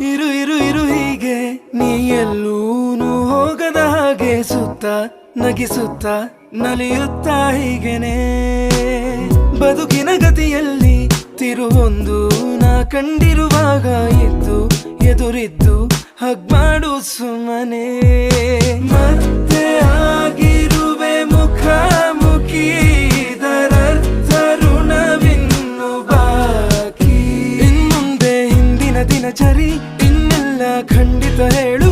ಇರು ಇರು ಇರು ಹೀಗೆ ನೀ ಎಲ್ಲೂನು ಹೋಗದ ಹಾಗೆ ಸುತ್ತ ನಗಿಸುತ್ತ ನಲಿಯುತ್ತ ಹೀಗೆನೆ ಬದುಕಿನ ಗತಿಯಲ್ಲಿ ತಿರುವೊಂದು ನಾ ಕಂಡಿರುವಾಗ ಇದ್ದು ಎದುರಿದ್ದು ಹಗ್ಮಾಡು ಸುಮ್ಮನೆ ಮತ್ತೆ ಆಗಿರುವೆ ಮುಖಾಮುಖಿ ಇದರರ್ಥ ಋಣವಿನ್ನು ಬಾಕಿ ಇನ್ಮುಂದೆ ಹಿಂದಿನ ದಿನಚರಿ ಇನ್ನೆಲ್ಲ ಖಂಡಿತ ಹೇಳು